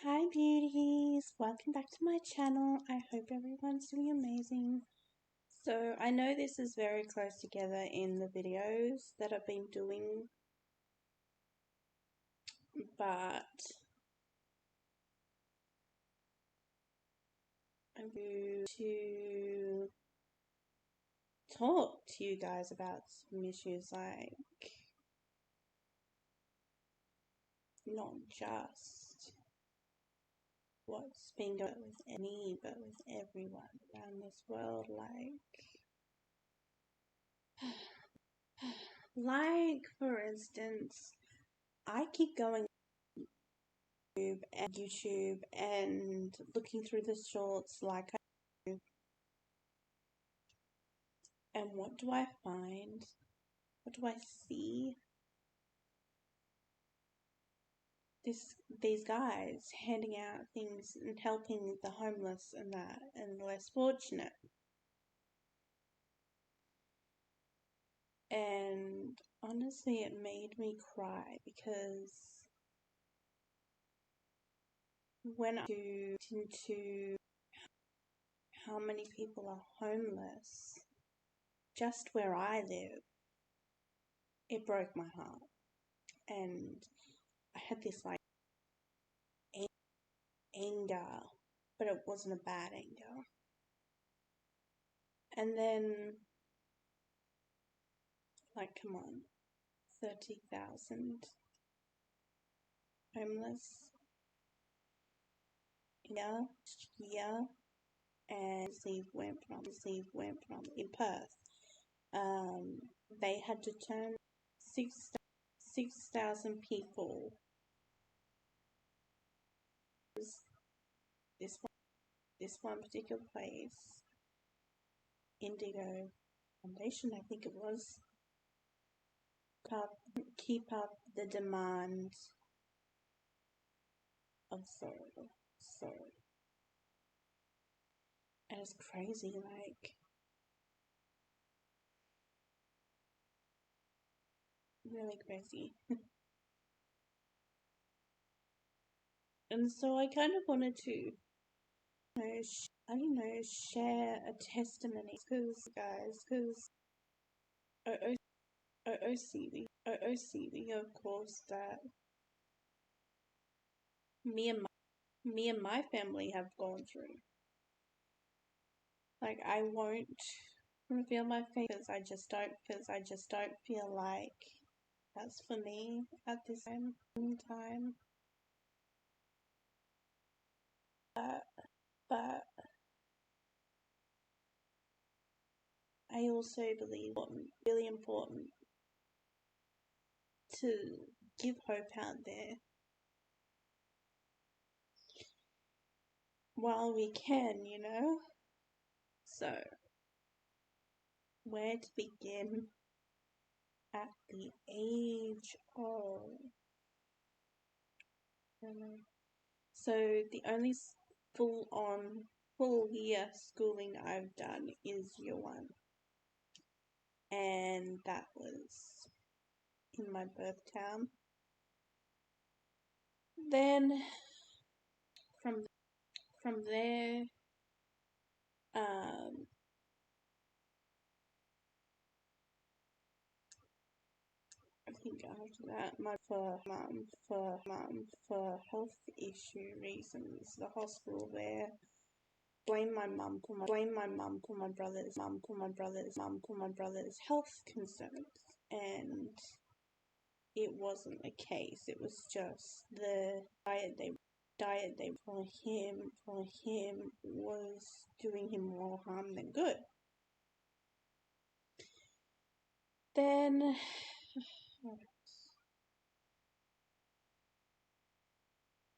Hi beauties, welcome back to my channel. I hope everyone's doing amazing. So I know this is very close together in the videos that I've been doing, but I'm going to talk to you guys about some issues like not just what's been going on with me, but with everyone around this world, like for instance, I keep going and YouTube and looking through the shorts like I do, and what do I find? What do I see? These guys handing out things and helping the homeless and that and the less fortunate. And honestly, it made me cry because when I looked into how many people are homeless just where I live, it broke my heart. And I had this like anger, but it wasn't a bad anger. And then, like, come on, 30,000 homeless in a year, and went from in Perth. They had to turn 6,000 people. This one particular place, Indigo Foundation, I think it was, keep up the demand of soul. And it's crazy, like, really crazy. And so I kind of wanted to, share a testimony, because OCD, of course, that me and my family have gone through. Like, I won't reveal my face because I just don't feel like that's for me at this time. But I also believe it's really important to give hope out there while we can, So, where to begin? At the age of, I don't know. So, the only full year schooling I've done is year one. And that was in my birth town. Then, from there, I think after that, my for health issue reasons, the hospital there blamed my mum for my brother's health concerns, and it wasn't the case. It was just the diet they for him was doing him more harm than good. Then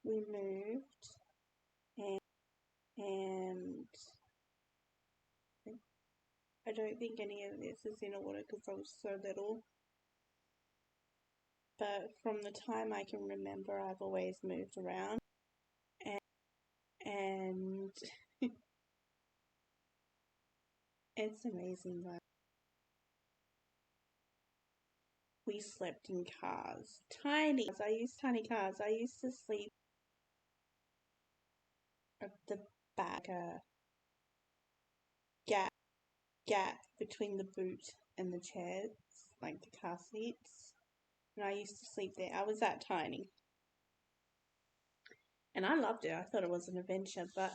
we moved, and I don't think any of this is in order because I was so little. But from the time I can remember, I've always moved around, and it's amazing. Like, we slept in cars, tiny cars. I used to sleep at the back, a gap between the boot and the chairs, like the car seats. And I used to sleep there. I was that tiny. And I loved it. I thought it was an adventure, but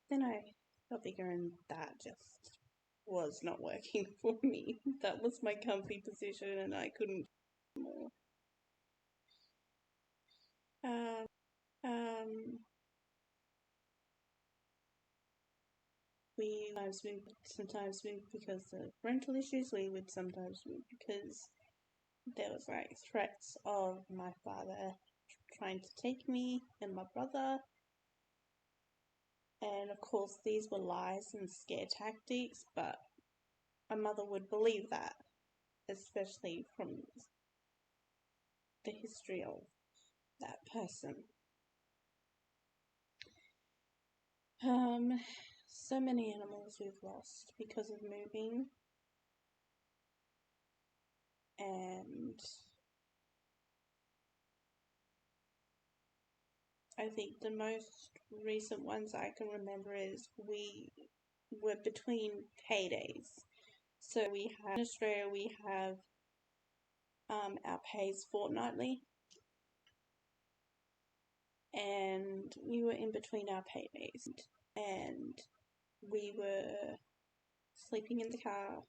then I got bigger and that just was not working for me. That was my comfy position and I couldn't more. We sometimes move because of rental issues. We would sometimes move because there was like threats of my father trying to take me and my brother. And of course these were lies and scare tactics, but my mother would believe that, especially from the history of that person. So many animals we've lost because of moving, and I think the most recent ones I can remember is we were between paydays. So in Australia we have our pays fortnightly, and we were in between our paydays, and we were sleeping in the car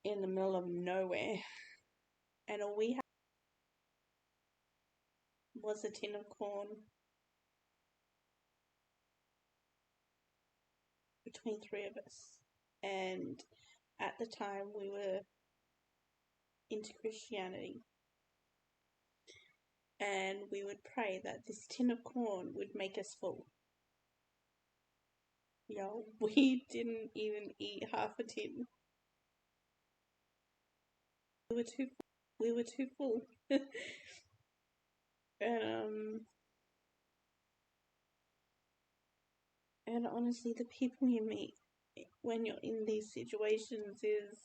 in the middle of nowhere, and all we had was a tin of corn between three of us. And at the time we were into Christianity, and we would pray that this tin of corn would make us full. Yo, we didn't even eat half a tin. We were too full. And honestly, the people you meet when you're in these situations is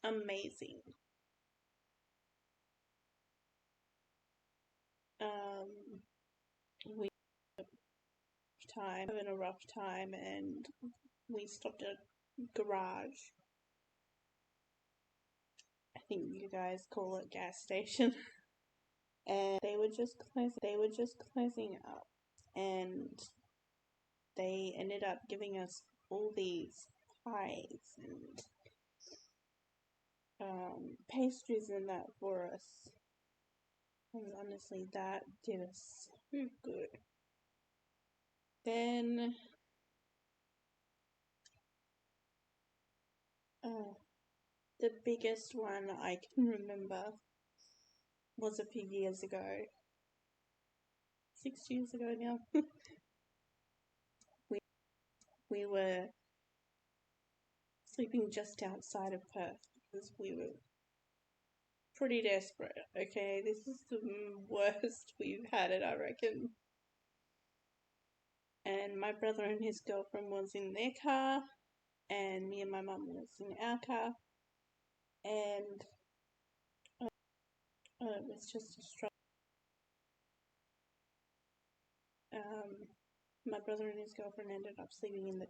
amazing. We having a rough time, and we stopped at a garage. I think you guys call it gas station. And they were just closing up, and they ended up giving us all these pies and pastries and that for us. And honestly, that did us so good. Then the biggest one I can remember was a few years ago. 6 years ago now. we were sleeping just outside of Perth because we were pretty desperate. Okay, this is the worst we've had it, I reckon. And my brother and his girlfriend was in their car, and me and my mum was in our car, and it was just a struggle. My brother and his girlfriend ended up sleeping in the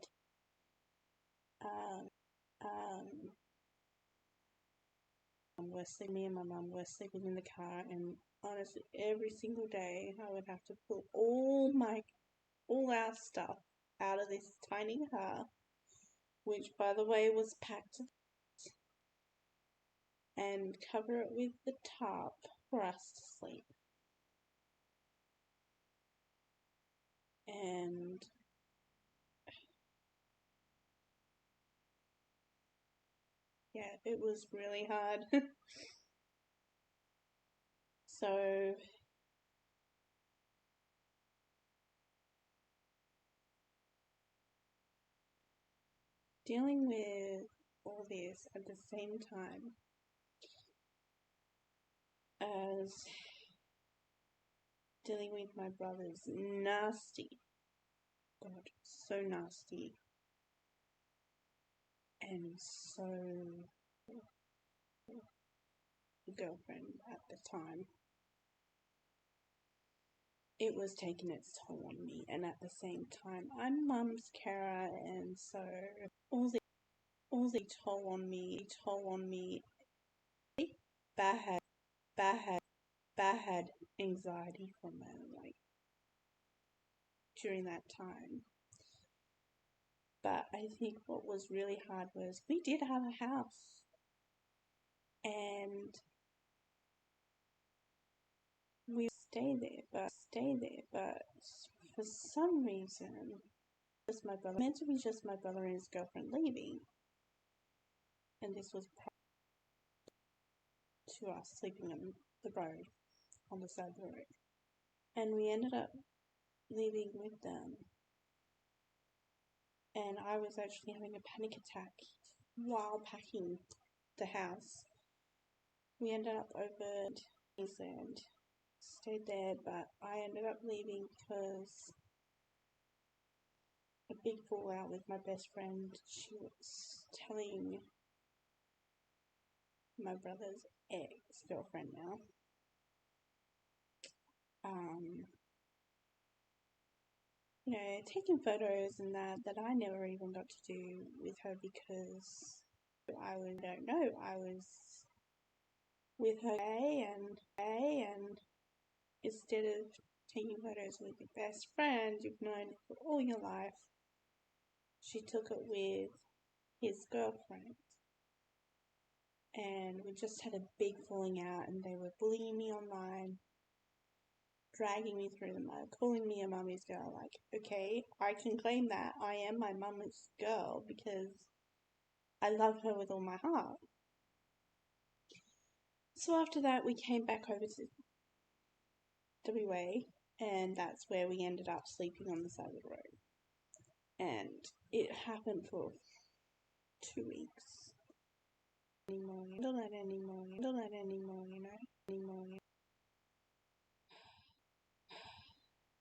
me and my mum were sleeping in the car, and honestly, every single day I would have to pull all our stuff out of this tiny car, which by the way was packed, and cover it with the tarp for us to sleep. And yeah, it was really hard. So dealing with all this at the same time as dealing with my brother's nasty, God, so nasty, and so girlfriend at the time, it was taking its toll on me. And at the same time, I'm mum's carer, and so all the toll on me, bad anxiety from it, like, during that time. But I think what was really hard was we did have a house, and we stay there, but for some reason, meant to be just my brother and his girlfriend leaving, and this was to us sleeping on the road, on the side of the road, and we ended up leaving with them, and I was actually having a panic attack while packing the house. We ended up over and stayed there, but I ended up leaving because a big fallout with my best friend. She was telling my brother's ex-girlfriend now, taking photos and that I never even got to do with her because I was with her and instead of taking photos with your best friend you've known for all your life, she took it with his girlfriend. And we just had a big falling out, and they were bullying me online, dragging me through the mud, calling me a mummy's girl. Like, okay, I can claim that I am my mummy's girl because I love her with all my heart. So after that, we came back over to WA, and that's where we ended up sleeping on the side of the road. And it happened for 2 weeks. Don't let anymore,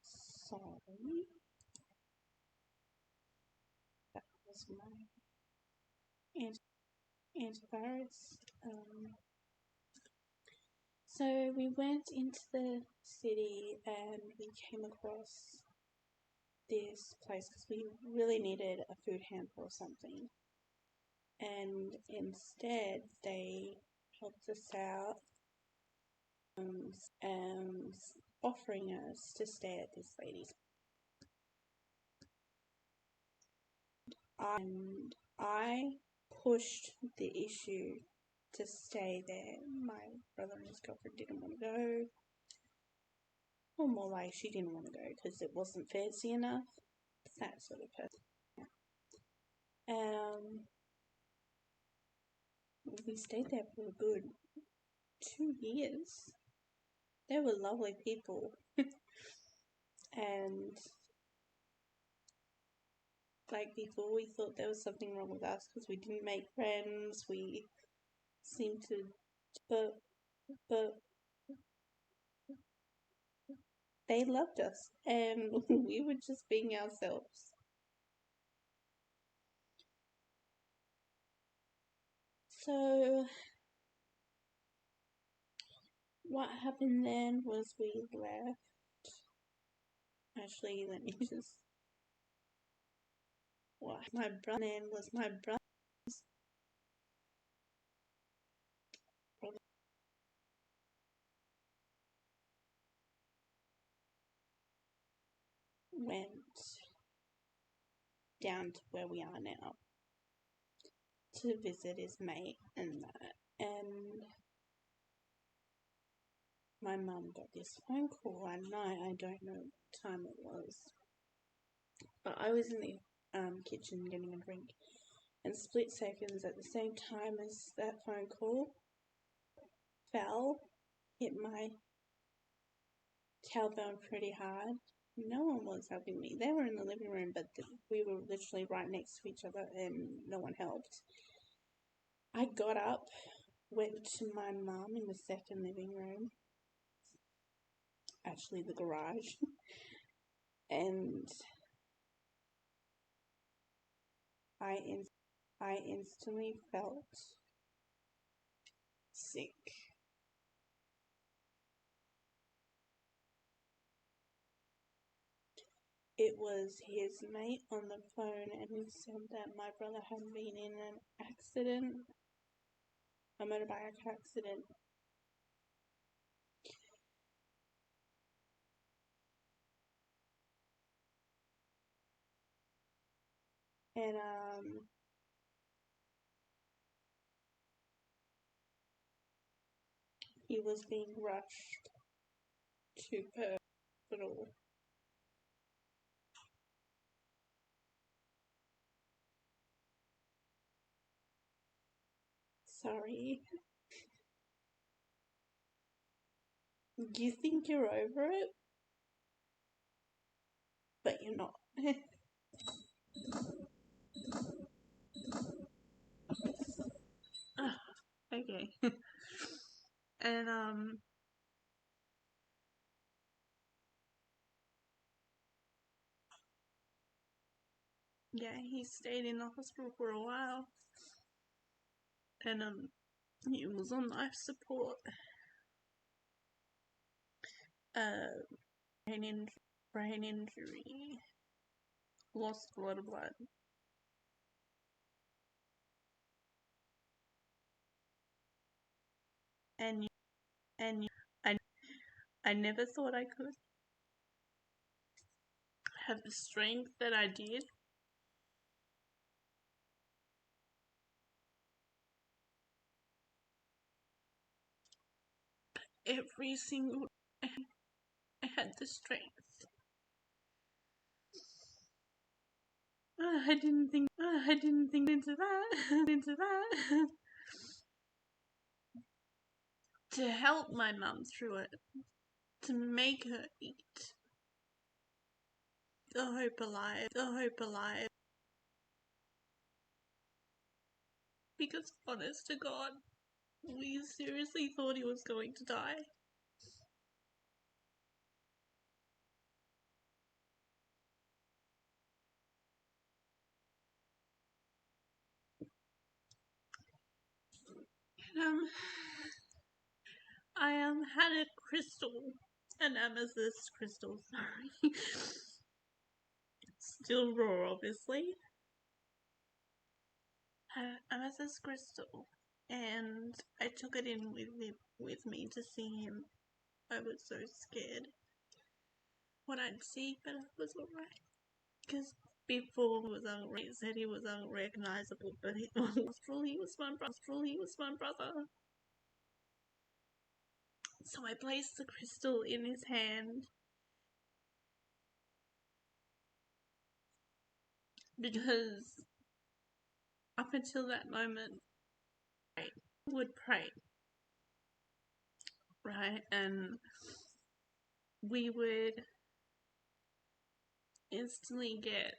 Sorry. That was my antivirus. So we went into the city and we came across this place because we really needed a food hamper or something. And instead they helped us out, offering us to stay at this lady's. And I pushed the issue to stay there. My brother and his girlfriend didn't want to go. Or more like she didn't want to go because it wasn't fancy enough. That sort of person. We stayed there for a good 2 years. They were lovely people. And like before, we thought there was something wrong with us because we didn't make friends. We seemed to, but they loved us, and we were just being ourselves. So what happened then was we left. Actually, let me just. What my brother then was my brother. Went down to where we are now to visit his mate and that, and my mum got this phone call at night. I don't know what time it was, but I was in the kitchen getting a drink, and split seconds at the same time as that phone call fell, hit my tailbone pretty hard. No one was helping me. They were in the living room, but we were literally right next to each other and no one helped. I got up, went to my mum in the second living room, actually the garage, and I instantly felt sick. it was his mate on the phone, and he said that my brother had been in an accident, a motorbike accident. And he was being rushed to hospital. Sorry. You think you're over it, but you're not. Okay. And yeah, he stayed in the hospital for a while, and he was on life support. Brain injury, lost a lot of blood. And I never thought I could have the strength that I did. Every single day I had the strength. I didn't think into that. To help my mum through it, to make her eat, the hope alive. Because honest to God, we seriously thought he was going to die. I had a crystal, an amethyst crystal, sorry. Still raw, obviously. Amethyst crystal, and I took it in with me to see him. I was so scared what I'd see, but it was alright. Because before he said he was unrecognizable, but he was my brother. So I placed the crystal in his hand because up until that moment, I would pray, right? And we would instantly get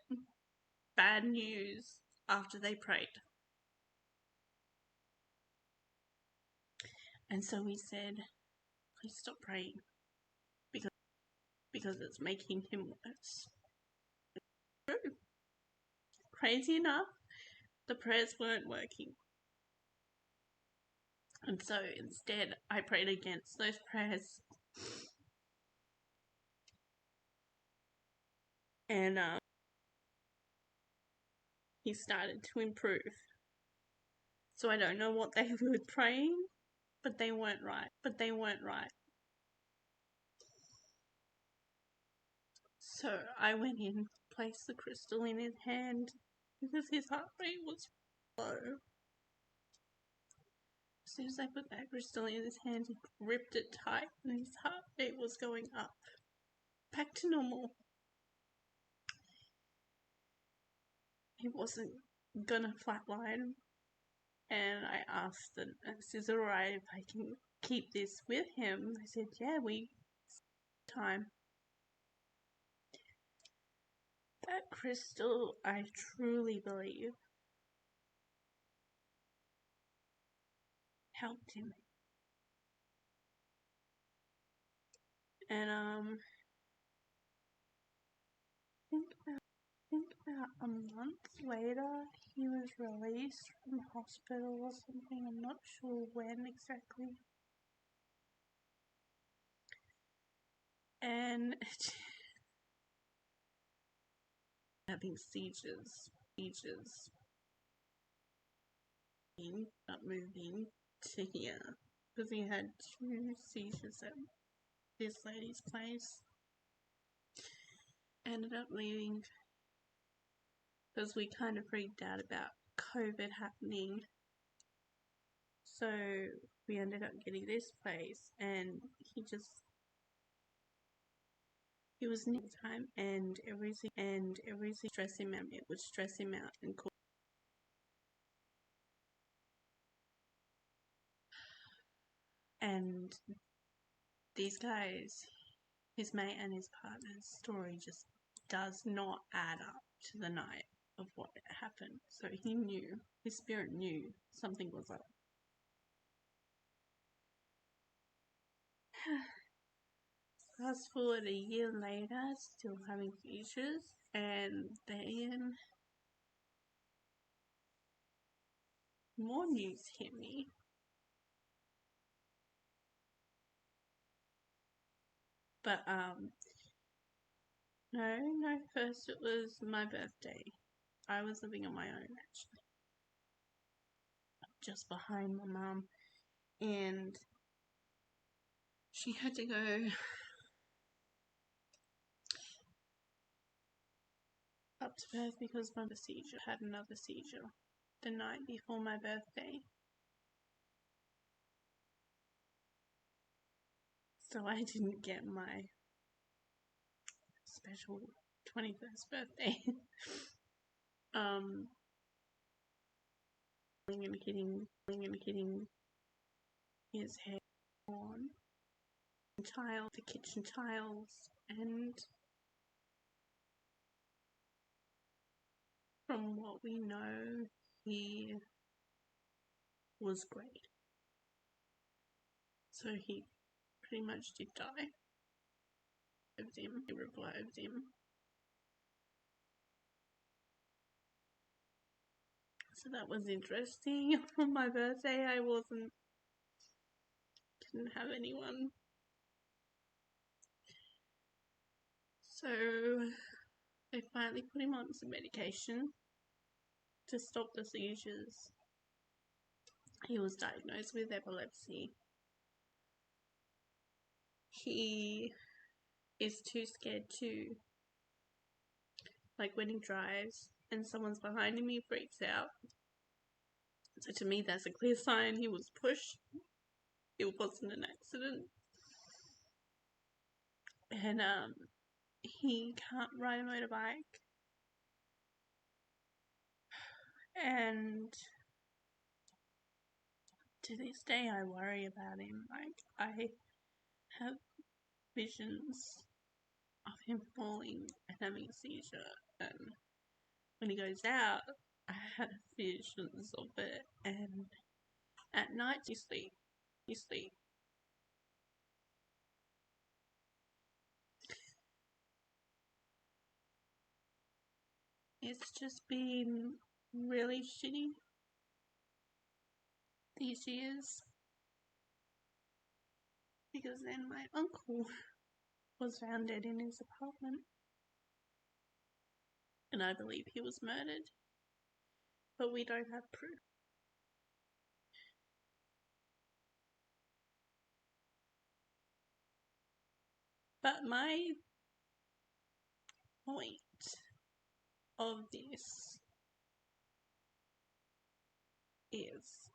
bad news after they prayed. And so we said, please stop praying because it's making him worse. True. Crazy enough, the prayers weren't working. And so instead, I prayed against those prayers. And he started to improve. So I don't know what they were praying, but they weren't right. So I went in, placed the crystal in his hand because his heart rate was low. As soon as I put that crystal in his hand, he gripped it tight and his heart rate was going up. Back to normal. He wasn't gonna flatline. And I asked the nurse, is it alright if I can keep this with him? I said, yeah, time. That crystal, I truly believe, helped him. And think about a month later, he was released from hospital or something. I'm not sure when exactly. And having seizures, not moving to here, because he had 2 seizures at this lady's place. Ended up leaving because we kind of freaked out about COVID happening. So we ended up getting this place, and he was near time, and everything stress him out. It would stress him out and cause. And these guys, his mate and his partner's story just does not add up to the night of what happened. So he knew, his spirit knew something was up. Fast forward a year later, still having seizures, and then more news hit me. But no, first it was my birthday. I was living on my own, actually, just behind my mum, and she had to go up to Perth because my seizure had another seizure the night before my birthday. So I didn't get my special 21st birthday. And hitting his head on the kitchen tiles, and from what we know, he was great. So he pretty much did die. He revived him. So that was interesting. On my birthday, I didn't have anyone. So they finally put him on some medication to stop the seizures. He was diagnosed with epilepsy. He is too scared to, like when he drives and someone's behind him, he freaks out. So to me, that's a clear sign he was pushed. It wasn't an accident. And he can't ride a motorbike. And to this day, I worry about him. Like, I have visions of him falling and having a seizure, and when he goes out, I have visions of it, and at night you sleep. It's just been really shitty these years, because then my uncle was found dead in his apartment, and I believe he was murdered, but we don't have proof. But my point of this is,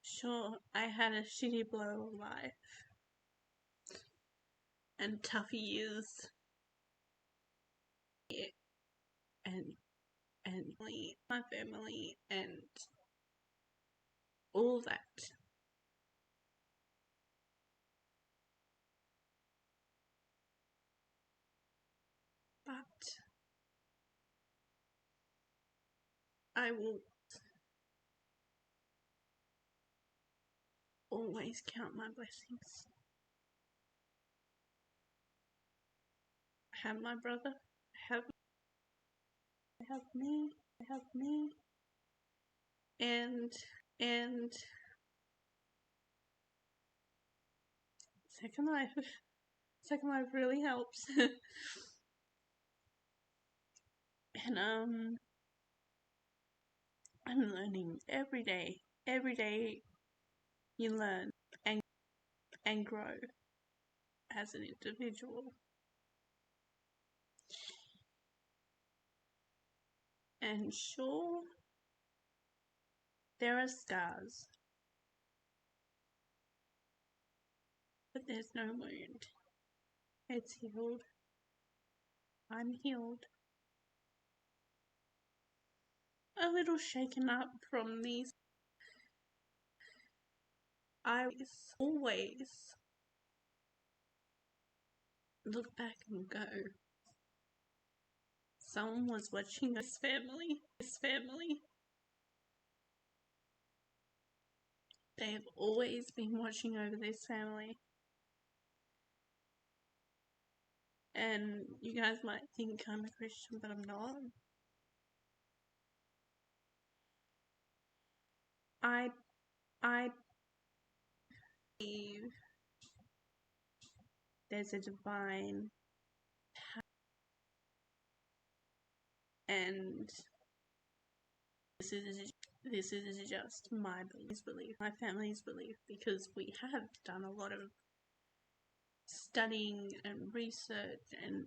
sure, I had a shitty blow of life and tough years, and my family and all that. But I will always count my blessings. I have my brother, I have me, and Second Life, Second Life really helps. And I'm learning every day. Every day you learn and grow as an individual. And sure, there are scars, but there's no wound. It's healed. I'm healed. A little shaken up from these. I always look back and go, someone was watching this family. They have always been watching over this family. And you guys might think I'm a Christian, but I'm not. I believe there's a divine power, and this is just my belief, my family's belief, because we have done a lot of studying and research and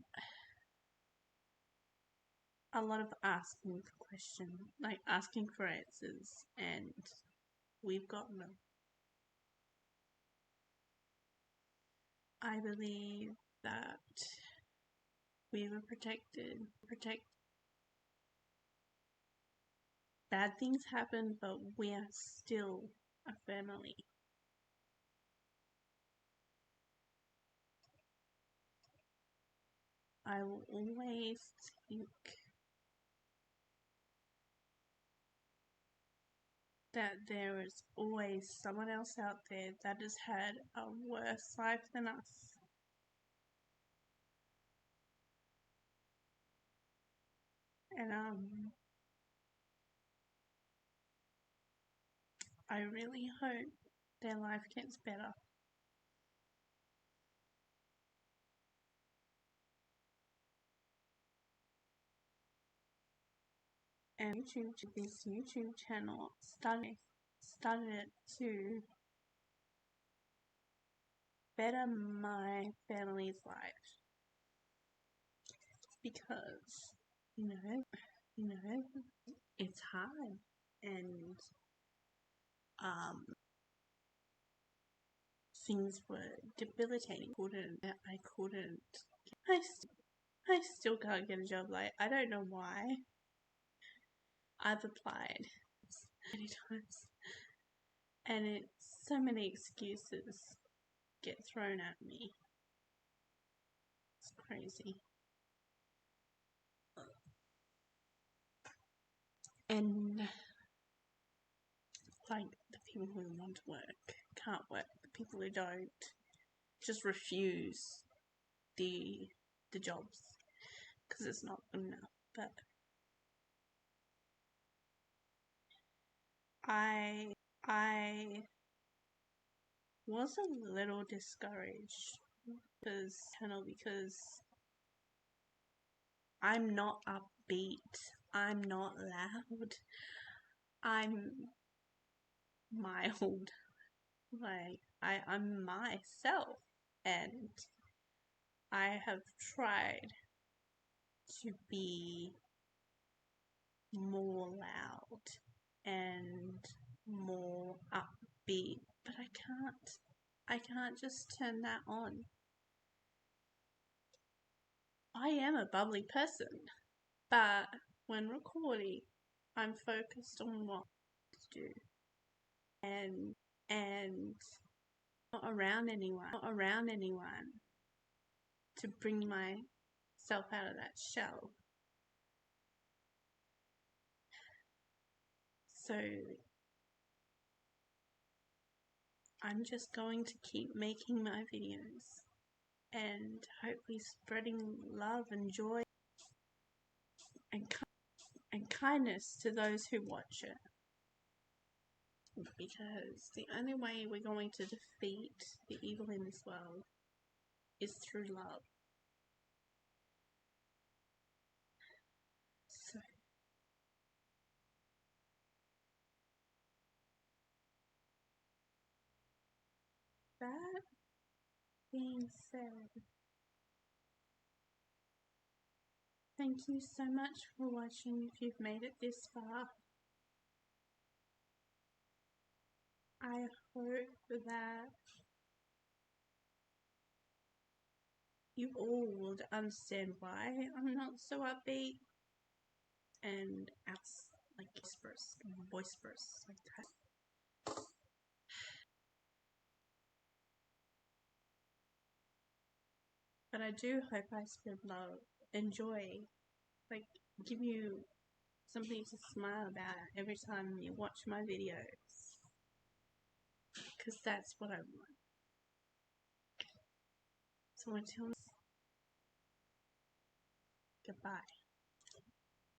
a lot of asking for questions, like asking for answers, and we've gotten them. I believe that we were protected. Bad things happen, but we are still a family. I will always think that there is always someone else out there that has had a worse life than us. And I really hope their life gets better. And this YouTube channel started it to better my family's life, because you know it's hard, and things were debilitating. I still can't get a job. Like, I don't know why. I've applied many times, and it's so many excuses get thrown at me. It's crazy. And like, the people who want to work can't work. The people who don't just refuse the jobs because it's not good enough. But I was a little discouraged because I'm not upbeat, I'm not loud, I'm mild. Like, I'm myself, and I have tried to be more loud and more upbeat, but I can't just turn that on. I am a bubbly person, but when recording, I'm focused on what to do, and not around anyone to bring myself out of that shell. So I'm just going to keep making my videos and hopefully spreading love and joy and kindness to those who watch it. Because the only way we're going to defeat the evil in this world is through love. So, that being said, thank you so much for watching if you've made it this far. I hope that you all would understand why I'm not so upbeat and boisterous like that. But I do hope I spread love and joy, like give you something to smile about every time you watch my videos, because that's what I want. So until goodbye.